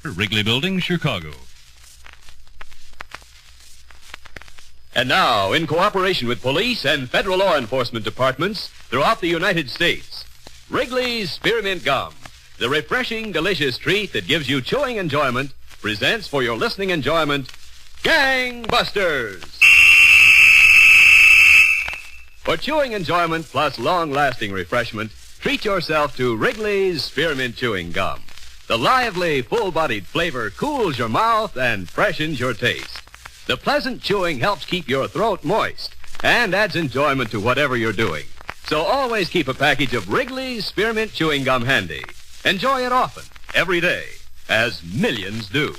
Wrigley Building, Chicago. And now, in cooperation with police and federal law enforcement departments throughout the United States, Wrigley's Spearmint Gum, the refreshing, delicious treat that gives you chewing enjoyment, presents for your listening enjoyment, Gang Busters. For chewing enjoyment plus long-lasting refreshment, treat yourself to Wrigley's Spearmint Chewing Gum. The lively, full-bodied flavor cools your mouth and freshens your taste. The pleasant chewing helps keep your throat moist and adds enjoyment to whatever you're doing. So always keep a package of Wrigley's Spearmint Chewing Gum handy. Enjoy it often, every day, as millions do.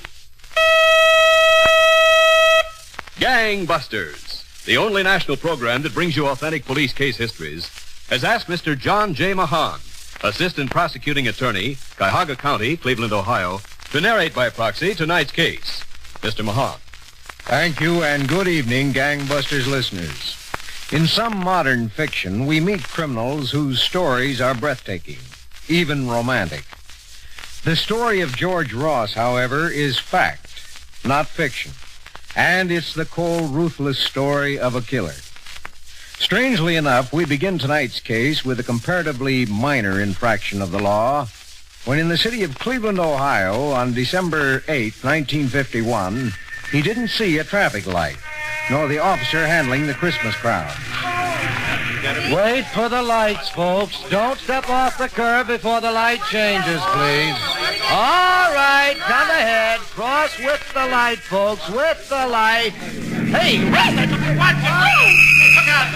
Gang Busters, the only national program that brings you authentic police case histories, has asked Mr. John J. Mahan, Assistant Prosecuting Attorney, Cuyahoga County, Cleveland, Ohio, to narrate by proxy tonight's case. Mr. Mahan. Thank you, and good evening, Gang Busters listeners. In some modern fiction, we meet criminals whose stories are breathtaking, even romantic. The story of George Ross, however, is fact, not fiction, and it's the cold, ruthless story of a killer. Strangely enough, we begin tonight's case with a comparatively minor infraction of the law, when in the city of Cleveland, Ohio, on December 8, 1951, he didn't see a traffic light, nor the officer handling the Christmas crowd. Wait for the lights, folks. Don't step off the curb before the light changes, please. All right, come ahead. Cross with the light, folks, with the light. Hey, what? Look out.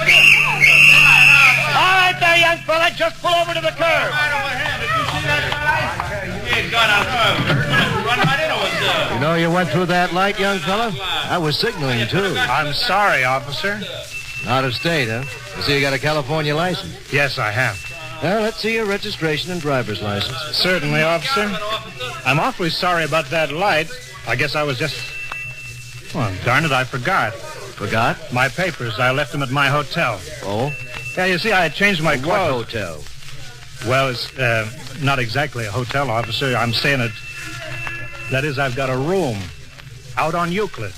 All right there, young fella. Just pull over to the curb. You know you went through that light, young fella? I was signaling, too. I'm sorry, officer. Out of state, huh? I see you got a California license. Yes, I have. Well, let's see your registration and driver's license. Certainly, officer. I'm awfully sorry about that light. I guess I was just... Well, darn it, I forgot. Forgot? My papers. I left them at my hotel. Oh? Yeah, you see, I had changed my What clothes. hotel? Well, it's not exactly a hotel, officer. I'm saying it... That is, I've got a room out on Euclid.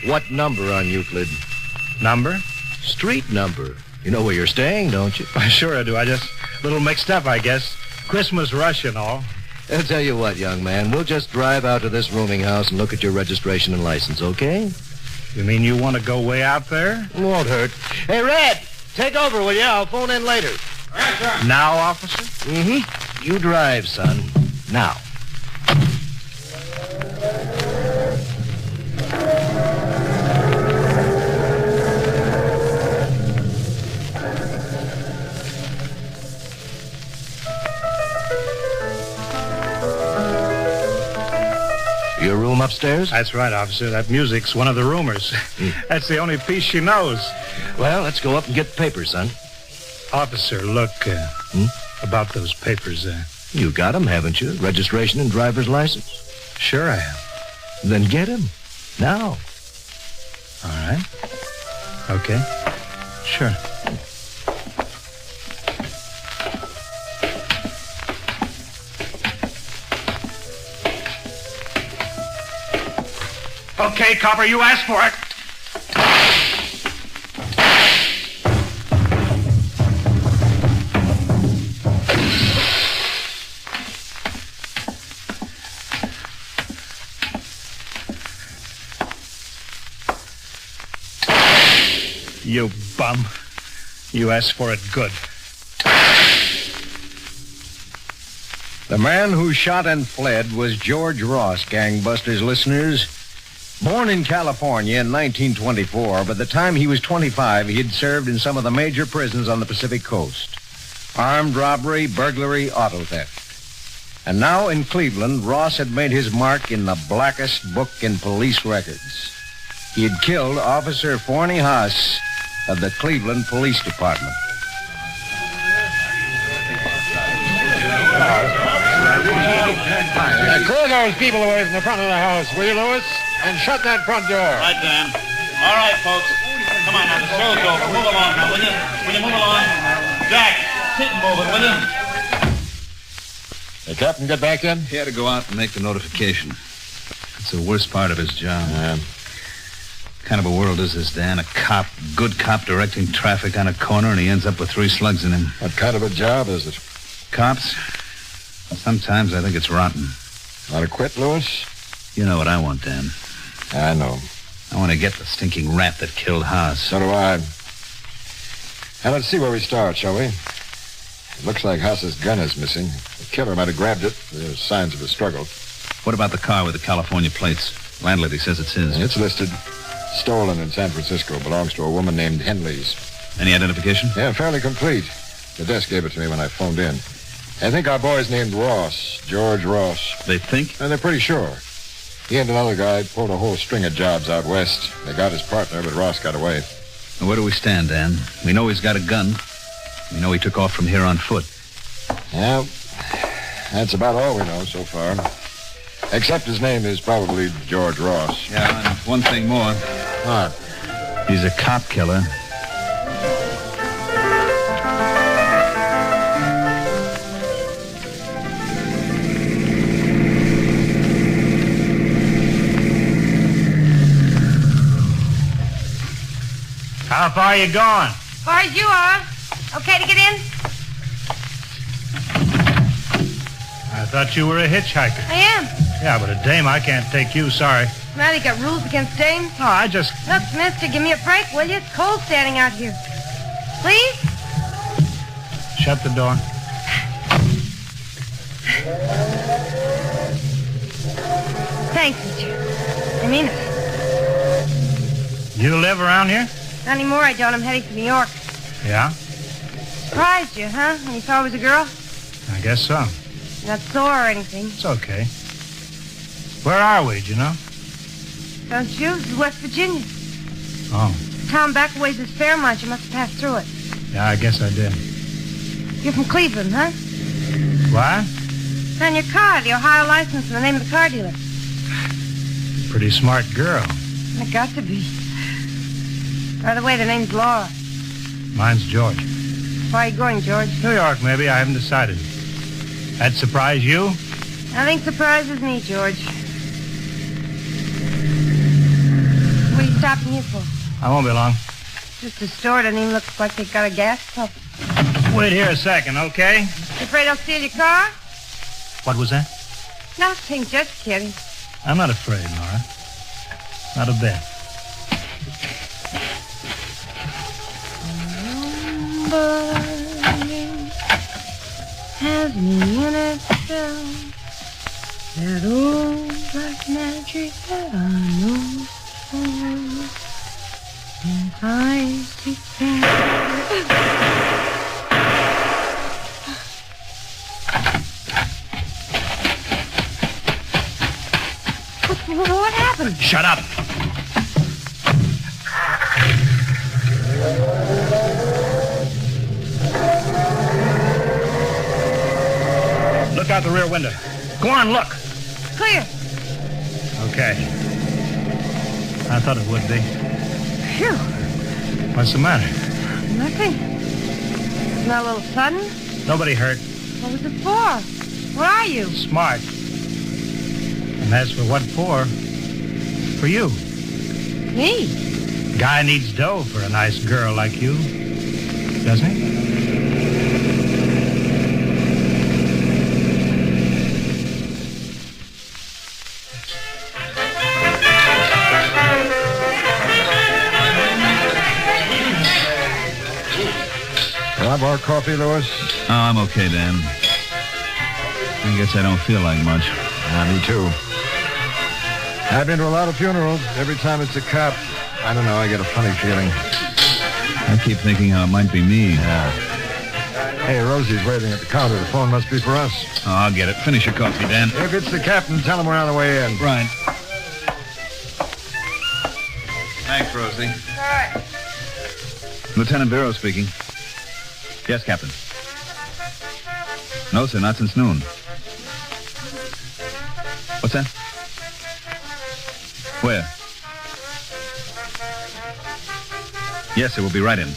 What number on Euclid? Number? Street number. You know where you're staying, don't you? Sure I do. I just... A little mixed up, I guess. Christmas rush and all. I'll tell you what, young man. We'll just drive out to this rooming house and look at your registration and license, okay? You mean you want to go way out there? Won't hurt. Hey, Red, take over, will you? I'll phone in later. Right, sir. Now, officer? Mm-hmm. You drive, son. Now. Your room upstairs? That's right, officer. That music's one of the roomers. That's the only piece she knows. Well, let's go up and get the papers, son. Officer, look, about those papers, You got them, haven't you? Registration and driver's license? Sure I have. Then get them. Now. All right. Okay. Sure. Okay, copper, you asked for it. You bum. You asked for it good. The man who shot and fled was George Ross, Gangbusters listeners. Born in California in 1924, by the time he was 25, he had served in some of the major prisons on the Pacific coast. Armed robbery, burglary, auto theft. And now in Cleveland, Ross had made his mark in the blackest book in police records. He had killed Officer Forney Haas of the Cleveland Police Department. Clear those people away from the front of the house, will you, Lewis? And shut that front door. Right, Dan. All right, folks. Come on now. The show's over. Move along now, will you? Will you move along? Jack, sit and move it, will you? The captain get back in? He had to go out and make the notification. It's the worst part of his job. What kind of a world is this, Dan? A cop, good cop, directing traffic on a corner, and he ends up with 3 slugs in him. What kind of a job is it? Cops? Sometimes I think it's rotten. Want to quit, Lewis? You know what I want, Dan. I know. I want to get the stinking rat that killed Haas. So do I. Now, let's see where we start, shall we? It looks like Haas's gun is missing. The killer might have grabbed it. There's signs of a struggle. What about the car with the California plates? Landlady says it's his. It's listed. Stolen in San Francisco. Belongs to a woman named Henley's. Any identification? Yeah, fairly complete. The desk gave it to me when I phoned in. I think our boy's named Ross. George Ross. They think? And they're pretty sure. He and another guy pulled a whole string of jobs out west. They got his partner, but Ross got away. Now, where do we stand, Dan? We know he's got a gun. We know he took off from here on foot. Yeah, that's about all we know so far. Except his name is probably George Ross. Yeah, and one thing more. What? He's a cop killer. How far are you going? As far as you are. Okay to get in? I thought you were a hitchhiker. I am. Yeah, but a dame, I can't take you, sorry. Now you got rules against dames? Oh, I just... Look, mister, give me a break, will you? It's cold standing out here. Please? Shut the door. Thanks, mister. I mean it. You live around here? Not anymore, I don't. I'm heading to New York. Yeah? Surprised you, huh? When you saw I was a girl? I guess so. You're not sore or anything. It's okay. Where are we, do you know? Don't you? This is West Virginia. Oh, Town back a ways is Fairmont. You must have passed through it. yeah, I guess I did. You're from Cleveland, huh? What? On your car, the Ohio license and the name of the car dealer. Pretty smart girl. I got to be. By the way, the name's Laura. Mine's George. Where are you going, George? New York, maybe. I haven't decided. That surprise you? Nothing surprises me, George. What are you stopping here for? I won't be long. Just a store. Doesn't even look like they got a gas pump. Wait here a second, okay? You afraid I'll steal your car? What was that? Nothing, just kidding. I'm not afraid, Laura. Not a bit. Burning has me in itself. That old black magic that I know so well. And I see What happened? Shut up. Look out the rear window. Go on, look. Clear. Okay. I thought it would be. Phew. What's the matter? Nothing. Isn't that a little sudden? Nobody hurt. What was it for? Where are you? Smart. And as for what for? For you. Me? Guy needs dough for a nice girl like you. Doesn't he? Want more coffee, Lewis? Oh, I'm okay, Dan. I guess I don't feel like much. Me too. I've been to a lot of funerals. Every time it's a cop, I don't know, I get a funny feeling. I keep thinking how it might be me. Yeah. Hey, Rosie's waiting at the counter. The phone must be for us. Oh, I'll get it. Finish your coffee, Dan. If it's the captain, tell him we're on the way in. Right. Thanks, Rosie. All right. Lieutenant Barrow speaking. Yes, Captain. No, sir, not since noon. What's that? Where? Yes, sir, we'll be right in.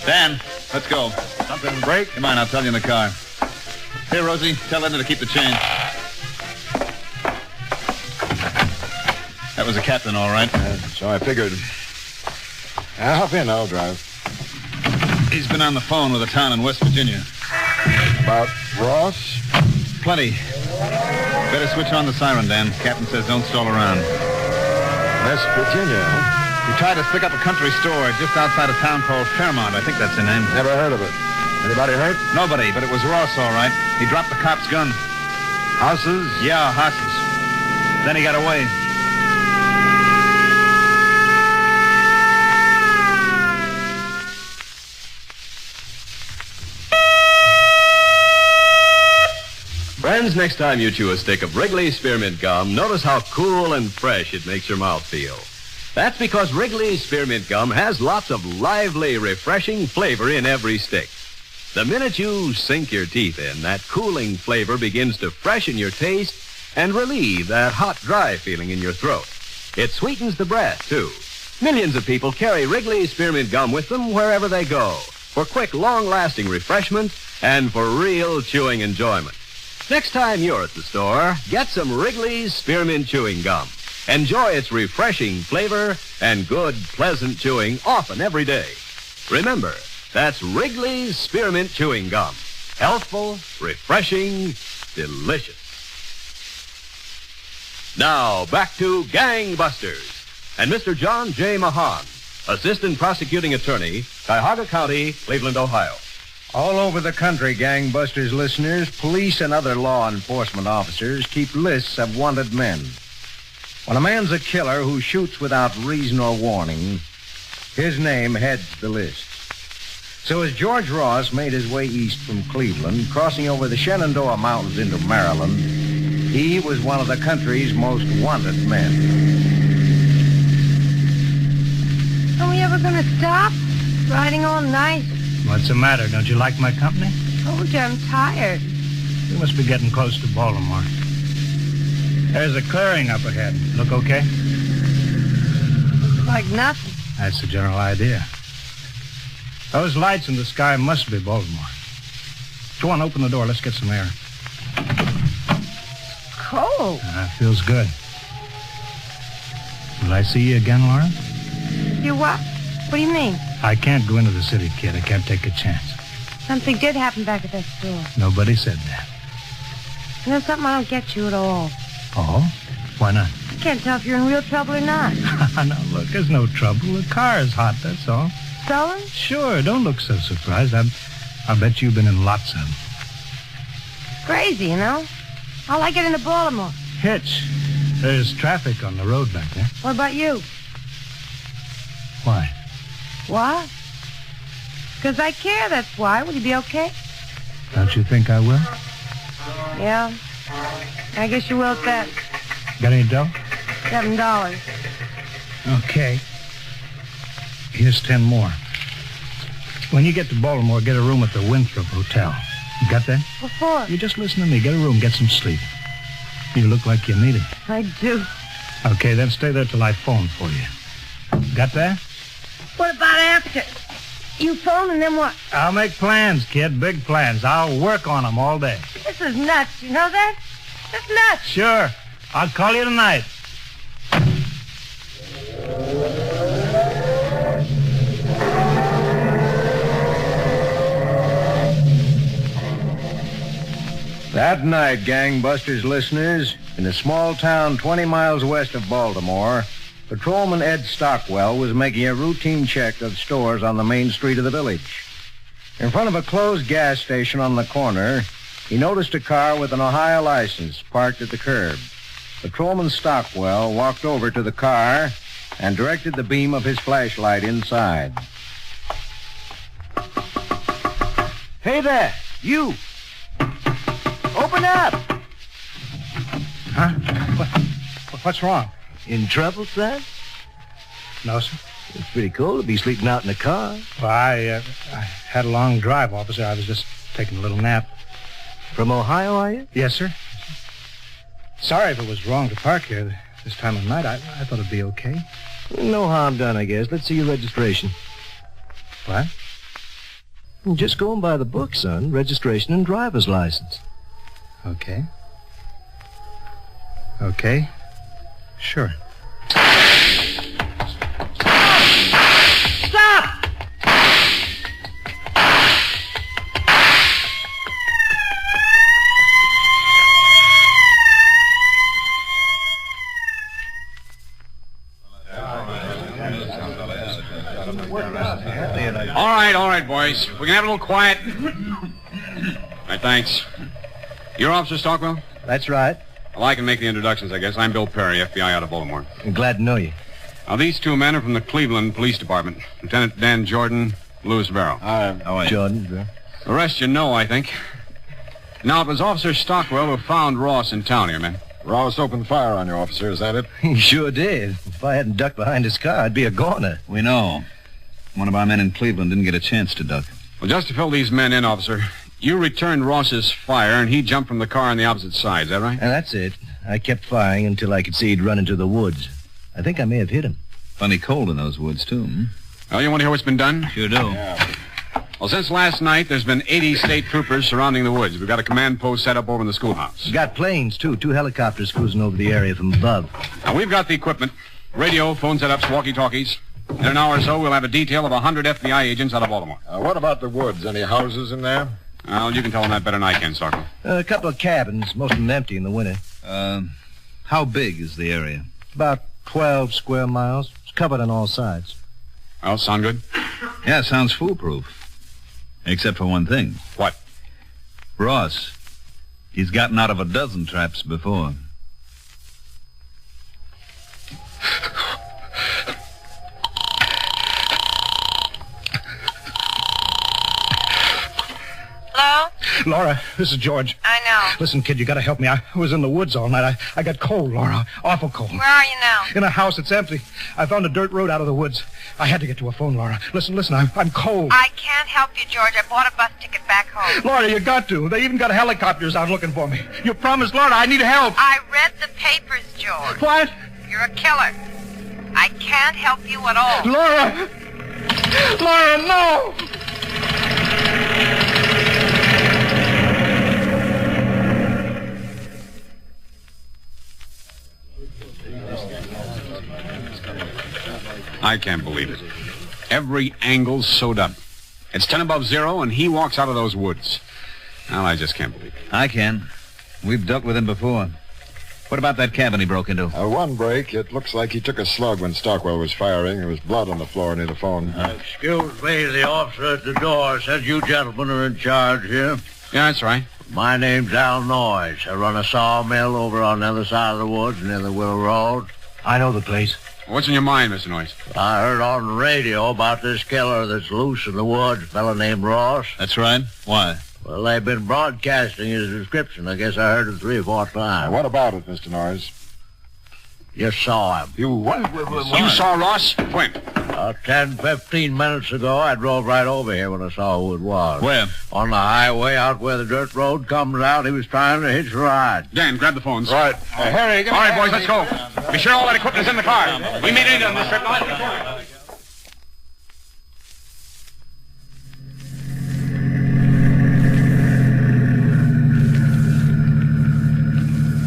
Dan, let's go. Something break? Come on, I'll tell you in the car. Here, Rosie, tell Edna to keep the change. That was the captain, all right. So I figured. Hop in, I'll drive. He's been on the phone with a town in West Virginia. About Ross? Plenty. Better switch on the siren, Dan. Captain says don't stall around. West Virginia, huh? He tried to stick up a country store just outside a town called Fairmont. I think that's the name. Never heard of it. Anybody hurt? Nobody, but it was Ross, all right. He dropped the cop's gun. Houses? Yeah, hostage. Then he got away. Friends, next time you chew a stick of Wrigley's Spearmint Gum, notice how cool and fresh it makes your mouth feel. That's because Wrigley's Spearmint Gum has lots of lively, refreshing flavor in every stick. The minute you sink your teeth in, that cooling flavor begins to freshen your taste and relieve that hot, dry feeling in your throat. It sweetens the breath, too. Millions of people carry Wrigley's Spearmint Gum with them wherever they go, for quick, long-lasting refreshment and for real chewing enjoyment. Next time you're at the store, get some Wrigley's Spearmint Chewing Gum. Enjoy its refreshing flavor and good, pleasant chewing often every day. Remember, that's Wrigley's Spearmint Chewing Gum. Healthful, refreshing, delicious. Now, back to Gangbusters and Mr. John J. Mahan, Assistant Prosecuting Attorney, Cuyahoga County, Cleveland, Ohio. All over the country, Gangbusters listeners, police and other law enforcement officers keep lists of wanted men. When a man's a killer who shoots without reason or warning, his name heads the list. So as George Ross made his way east from Cleveland, crossing over the Shenandoah Mountains into Maryland, he was one of the country's most wanted men. Are we ever going to stop? Riding all night. What's the matter? Don't you like my company? Told you I'm tired. We must be getting close to Baltimore. There's a clearing up ahead. Look okay? Like nothing. That's the general idea. Those lights in the sky must be Baltimore. Go on, open the door. Let's get some air. Cold. Feels good. Will I see you again, Laura? You what? What do you mean? I can't go into the city, kid. I can't take a chance. Something did happen back at that store. Nobody said that. You know something? I don't get you at all. Oh? Why not? I can't tell if you're in real trouble or not. Now, look, there's no trouble. The car is hot, that's all. Stolen? Sure, don't look so surprised. I'll bet you've been in lots of them. Crazy, you know? How'll I get into Baltimore? Hitch. There's traffic on the road back there. What about you? Why? What? Because I care, that's why. Will you be okay? Don't you think I will? Yeah. I guess you will at that. Got any dough? $7. Okay. Here's 10 more. When you get to Baltimore, get a room at the Winthrop Hotel. You got that? What for? You just listen to me. Get a room, get some sleep. You look like you need it. I do. Okay, then stay there till I phone for you. Got that? What about after? You phone and then what? I'll make plans, kid. Big plans. I'll work on them all day. This is nuts, you know that? That's nuts. Sure. I'll call you tonight. That night, Gangbusters listeners, in a small town 20 miles west of Baltimore, Patrolman Ed Stockwell was making a routine check of stores on the main street of the village. In front of a closed gas station on the corner, he noticed a car with an Ohio license parked at the curb. Patrolman Stockwell walked over to the car and directed the beam of his flashlight inside. Hey there, you. Open up. Huh? What's wrong? In trouble, son? No, sir. It's pretty cold to be sleeping out in the car. Well, I had a long drive, officer. I was just taking a little nap. From Ohio, are you? Yes, sir. Sorry if it was wrong to park here this time of night. I thought it'd be okay. No harm done, I guess. Let's see your registration. What? Just going by the book, son. Registration and driver's license. Okay. Okay. Sure. Stop! All right, boys. We can have a little quiet. All right, thanks. You're Officer Stockwell? That's right. Well, I can make the introductions, I guess. I'm Bill Perry, FBI out of Baltimore. I'm glad to know you. Now, these two men are from the Cleveland Police Department. Lieutenant Dan Jordan, Louis Barrow. Jordan. The rest you know, I think. Now, it was Officer Stockwell who found Ross in town here, man. Ross opened fire on you, officer. Is that it? He sure did. If I hadn't ducked behind his car, I'd be a goner. We know. One of our men in Cleveland didn't get a chance to duck. Well, just to fill these men in, officer, you returned Ross's fire, and he jumped from the car on the opposite side. Is that right? And that's it. I kept firing until I could see he'd run into the woods. I think I may have hit him. Plenty cold in those woods, too. Well, you want to hear what's been done? Sure do. Well, since last night, there's been 80 state troopers surrounding the woods. We've got a command post set up over in the schoolhouse. We got planes, too. 2 helicopters cruising over the area from above. Now, we've got the equipment. Radio, phone setups, walkie-talkies. In an hour or so, we'll have a detail of 100 FBI agents out of Baltimore. What about the woods? Any houses in there? Well, you can tell them that better than I can, Stockwell. A couple of cabins, most of them empty in the winter. How big is the area? About 12 square miles. It's covered on all sides. Well, sound good? Yeah, sounds foolproof. Except for one thing. What? Ross. He's gotten out of a dozen traps before. Hello? Laura, this is George. I know. Listen, kid, you gotta help me. I was in the woods all night. I got cold, Laura. Awful cold. Where are you now? In a house that's empty. I found a dirt road out of the woods. I had to get to a phone, Laura. Listen, I'm cold. I can't help you, George. I bought a bus ticket back home. Laura, you got to. They even got helicopters out looking for me. You promised, Laura, I need help. I read the papers, George. What? You're a killer. I can't help you at all. Laura! Laura, no! I can't believe it. Every angle's sewed up. It's 10 above 0, and he walks out of those woods. Well, I just can't believe it. I can. We've dealt with him before. What about that cabin he broke into? One break. It looks like he took a slug when Stockwell was firing. There was blood on the floor near the phone. Excuse me, the officer at the door says you gentlemen are in charge here. Yeah, that's right. My name's Al Noyes. I run a sawmill over on the other side of the woods near the Willow Road. I know the place. What's in your mind, Mr. Noyes? I heard on the radio about this killer that's loose in the woods, a fellow named Ross. That's right. Why? Well, they've been broadcasting his description. I guess I heard it 3 or 4 times. What about it, Mr. Norris? You saw him. You what? You saw Ross? When? 10, 15 minutes ago, I drove right over here when I saw who it was. Where? On the highway out where the dirt road comes out. He was trying to hitch a ride. Dan, grab the phones. Right. Harry, all right, boys, let's go. Be sure all that equipment is in the car. We made it on this trip.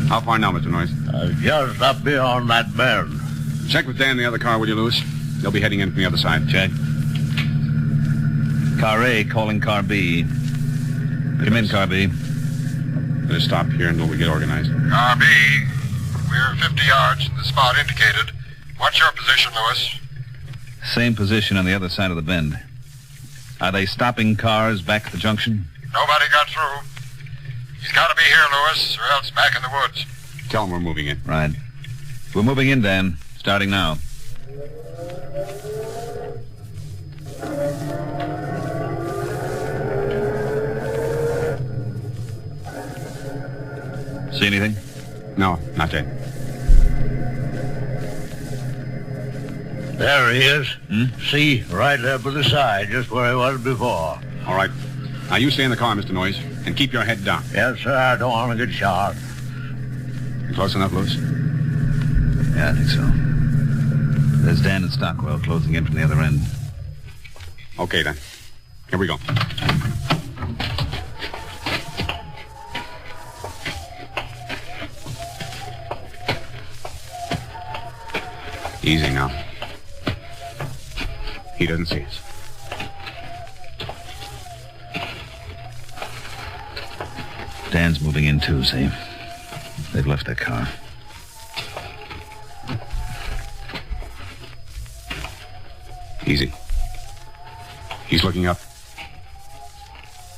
How far now, Mr. Noyes? Just up beyond that bend. Check with Dan in the other car, will you, Lewis? They'll be heading in from the other side. Check. Car A calling Car B. Come in, Car B. Better stop here until we get organized. Car B, we're 50 yards from the spot indicated. What's your position, Lewis? Same position on the other side of the bend. Are they stopping cars back at the junction? Nobody got through. He's got to be here, Lewis, or else back in the woods. Tell them we're moving in. Right. We're moving in, Dan. Starting now. See anything? No, not yet. There he is. See, right there by the side, just where he was before. All right. Now, you stay in the car, Mr. Noyes, and keep your head down. Yes, sir, I don't want to get shot. You close enough, Lewis? Yeah, I think so. There's Dan and Stockwell closing in from the other end. Okay, then. Here we go. Easy now. He doesn't see us. Dan's moving in too, see? They've left their car. Easy. He's looking up.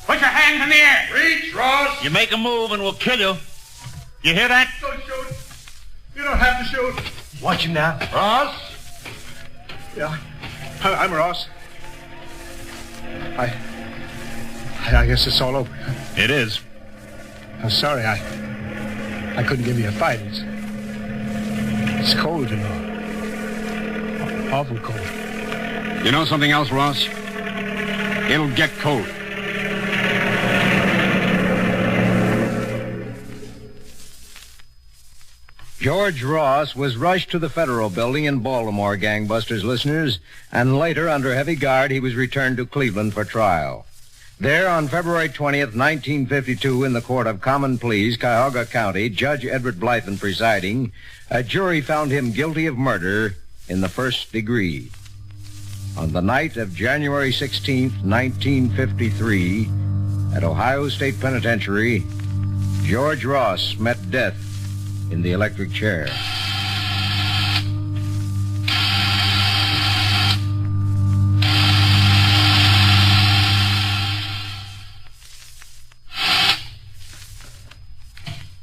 Put your hands in the air! Reach, Ross! You make a move and we'll kill you. You hear that? Don't shoot. You don't have to shoot. Watch him now. Ross? Yeah, I'm Ross. I guess it's all over. It is. I'm sorry, I couldn't give you a fight. It's cold and awful cold. You know something else, Ross? It'll get cold. George Ross was rushed to the Federal Building in Baltimore, Gangbusters listeners, and later, under heavy guard, he was returned to Cleveland for trial. There, on February 20th, 1952, in the Court of Common Pleas, Cuyahoga County, Judge Edward Blythen presiding, a jury found him guilty of murder in the first degree. On the night of January 16th, 1953, at Ohio State Penitentiary, George Ross met death in the electric chair.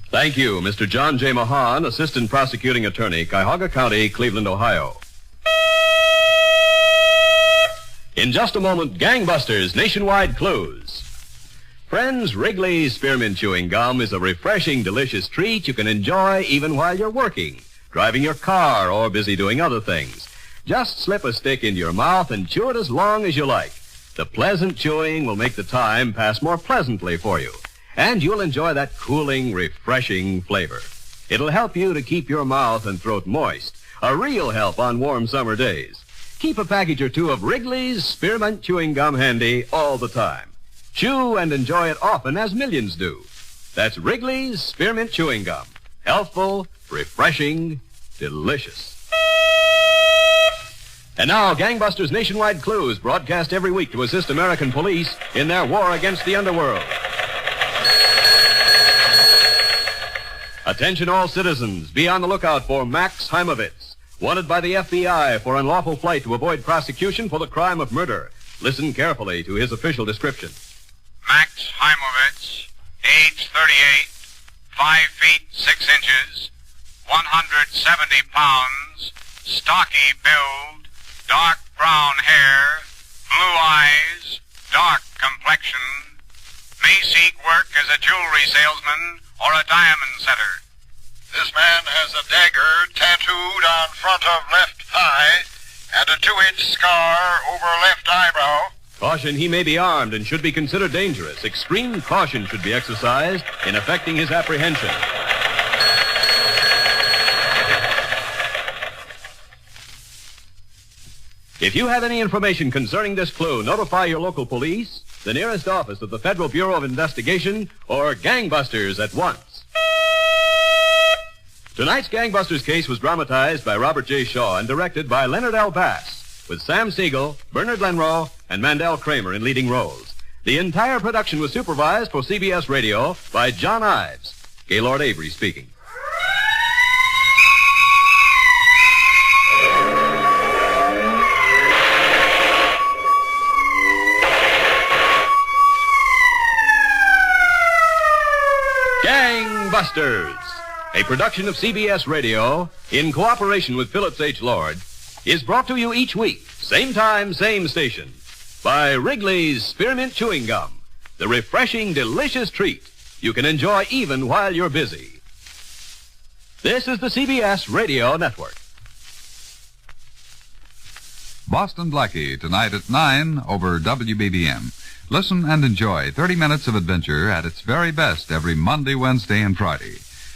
Thank you, Mr. John J. Mahan, Assistant Prosecuting Attorney, Cuyahoga County, Cleveland, Ohio. In just a moment, Gangbusters Nationwide Clues. Friends, Wrigley's Spearmint Chewing Gum is a refreshing, delicious treat you can enjoy even while you're working, driving your car, or busy doing other things. Just slip a stick into your mouth and chew it as long as you like. The pleasant chewing will make the time pass more pleasantly for you, and you'll enjoy that cooling, refreshing flavor. It'll help you to keep your mouth and throat moist, a real help on warm summer days. Keep a package or two of Wrigley's Spearmint Chewing Gum handy all the time. Chew and enjoy it often, as millions do. That's Wrigley's Spearmint Chewing Gum. Healthful, refreshing, delicious. And now, Gangbusters Nationwide Clues, broadcast every week to assist American police in their war against the underworld. Attention all citizens, be on the lookout for Max Heimovitz, wanted by the FBI for unlawful flight to avoid prosecution for the crime of murder. Listen carefully to his official description. Max Heimovitz, age 38, 5 feet 6 inches, 170 pounds, stocky build, dark brown hair, blue eyes, dark complexion, may seek work as a jewelry salesman or a diamond setter. This man has a dagger tattooed on front of left thigh and a 2-inch scar over left eyebrow. Caution, he may be armed and should be considered dangerous. Extreme caution should be exercised in effecting his apprehension. If you have any information concerning this clue, notify your local police, the nearest office of the Federal Bureau of Investigation, or Gangbusters at once. Tonight's Gangbusters case was dramatized by Robert J. Shaw and directed by Leonard L. Bass, with Sam Siegel, Bernard Lenrow, and Mandel Kramer in leading roles. The entire production was supervised for CBS Radio by John Ives. Gaylord Avery speaking. Gangbusters, a production of CBS Radio in cooperation with Phillips H. Lord, is brought to you each week, same time, same station, by Wrigley's Spearmint Chewing Gum, the refreshing, delicious treat you can enjoy even while you're busy. This is the CBS Radio Network. Boston Blackie, tonight at 9 over WBBM. Listen and enjoy 30 minutes of adventure at its very best every Monday, Wednesday, and Friday.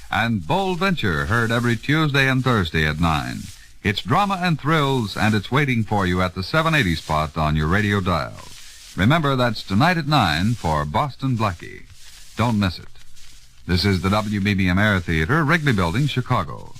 And Bold Venture, heard every Tuesday and Thursday at 9. It's drama and thrills, and it's waiting for you at the 780 spot on your radio dial. Remember, that's tonight at 9 for Boston Blackie. Don't miss it. This is the WBBM Air Theater, Wrigley Building, Chicago.